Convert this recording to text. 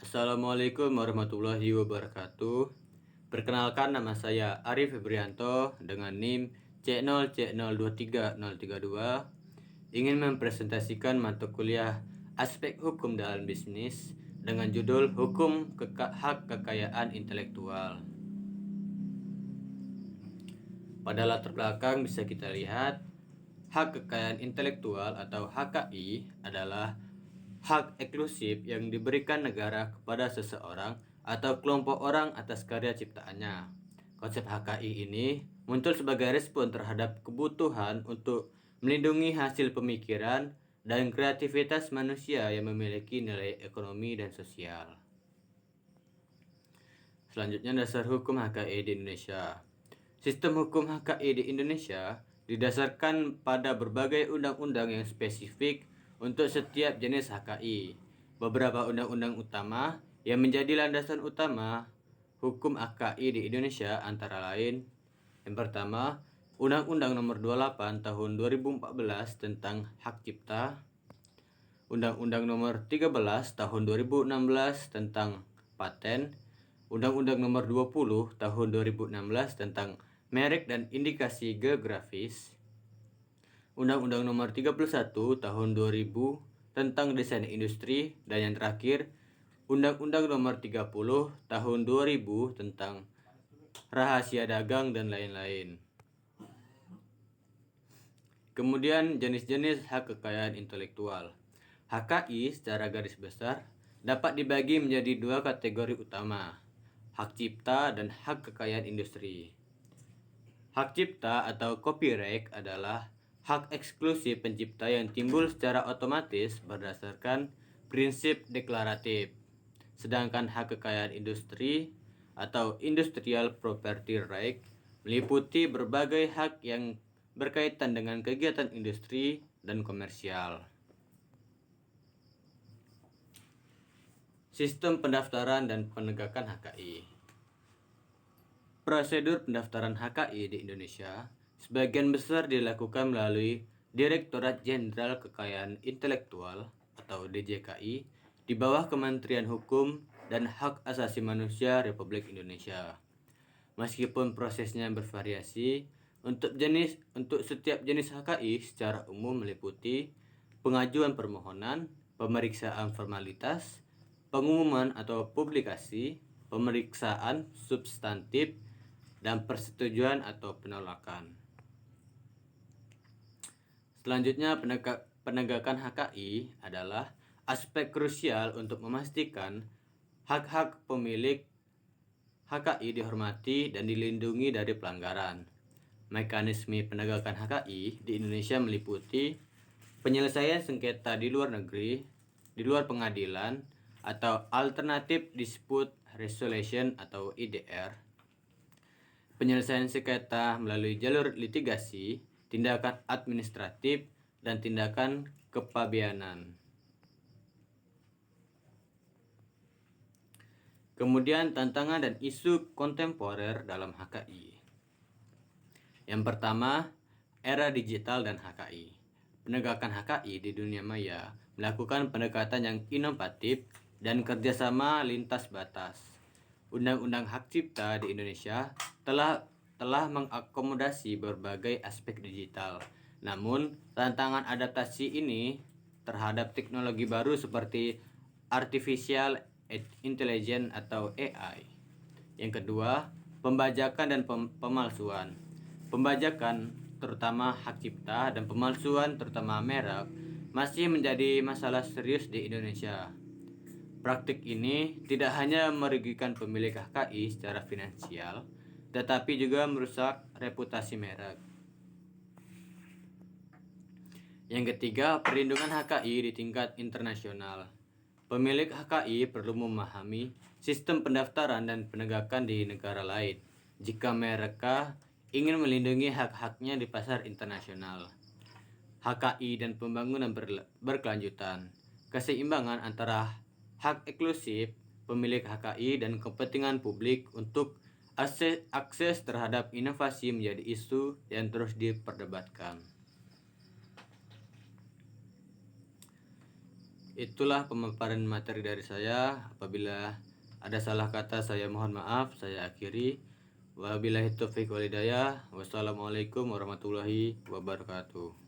Assalamualaikum warahmatullahi wabarakatuh. Perkenalkan, nama saya Arif Febrianto dengan NIM C0C023032. Ingin mempresentasikan mata kuliah Aspek Hukum dalam Bisnis dengan judul Hukum Hak Kekayaan Intelektual. Pada latar belakang bisa kita lihat, hak kekayaan intelektual atau HKI adalah hak eksklusif yang diberikan negara kepada seseorang atau kelompok orang atas karya ciptaannya. Konsep HKI ini muncul sebagai respon terhadap kebutuhan untuk melindungi hasil pemikiran dan kreativitas manusia yang memiliki nilai ekonomi dan sosial. Selanjutnya, dasar hukum HKI di Indonesia. Sistem hukum HKI di Indonesia didasarkan pada berbagai undang-undang yang spesifik untuk setiap jenis HKI. Beberapa undang-undang utama yang menjadi landasan utama hukum HKI di Indonesia antara lain: yang pertama, Undang-Undang Nomor 28 Tahun 2014 tentang Hak Cipta, Undang-Undang Nomor 13 Tahun 2016 tentang Paten, Undang-Undang Nomor 20 Tahun 2016 tentang Merek dan Indikasi Geografis, Undang-Undang Nomor 31 Tahun 2000 tentang Desain Industri, dan yang terakhir, Undang-Undang Nomor 30 Tahun 2000 tentang Rahasia Dagang dan lain-lain. Kemudian, jenis-jenis hak kekayaan intelektual. HKI secara garis besar dapat dibagi menjadi dua kategori utama: hak cipta dan hak kekayaan industri. Hak cipta atau copyright adalah hak eksklusif pencipta yang timbul secara otomatis berdasarkan prinsip deklaratif. Sedangkan hak kekayaan industri atau industrial property right meliputi berbagai hak yang berkaitan dengan kegiatan industri dan komersial. Sistem pendaftaran dan penegakan HKI. Prosedur pendaftaran HKI di Indonesia sebagian besar dilakukan melalui Direktorat Jenderal Kekayaan Intelektual atau DJKI di bawah Kementerian Hukum dan Hak Asasi Manusia Republik Indonesia. Meskipun prosesnya bervariasi, untuk setiap jenis HKI secara umum meliputi pengajuan permohonan, pemeriksaan formalitas, pengumuman atau publikasi, pemeriksaan substantif, dan persetujuan atau penolakan. Selanjutnya, penegakan HKI adalah aspek krusial untuk memastikan hak-hak pemilik HKI dihormati dan dilindungi dari pelanggaran. Mekanisme penegakan HKI di Indonesia meliputi penyelesaian sengketa di luar negeri, di luar pengadilan, atau Alternative Dispute Resolution atau IDR, penyelesaian sengketa melalui jalur litigasi, tindakan administratif, dan tindakan kepabeanan. Kemudian, tantangan dan isu kontemporer dalam HKI. Yang pertama, era digital dan HKI. Penegakan HKI di dunia maya melakukan pendekatan yang inovatif dan kerjasama lintas batas. Undang-undang Hak Cipta di Indonesia telah mengakomodasi berbagai aspek digital. Namun, tantangan adaptasi ini terhadap teknologi baru seperti Artificial Intelligence atau AI. Yang kedua, pembajakan dan pemalsuan. Pembajakan, terutama hak cipta, dan pemalsuan, terutama merek, masih menjadi masalah serius di Indonesia. Praktik ini tidak hanya merugikan pemilik HKI secara finansial, tetapi juga merusak reputasi merek. Yang ketiga, perlindungan HKI di tingkat internasional. Pemilik HKI perlu memahami sistem pendaftaran dan penegakan di negara lain jika mereka ingin melindungi hak-haknya di pasar internasional. HKI dan pembangunan berkelanjutan. Keseimbangan antara hak eksklusif pemilik HKI dan kepentingan publik untuk akses terhadap inovasi menjadi isu yang terus diperdebatkan. itulah pemaparan materi dari saya. Apabila ada salah kata saya mohon maaf. Saya akhiri. Wabillahi taufiq walhidayah. Wassalamualaikum warahmatullahi wabarakatuh.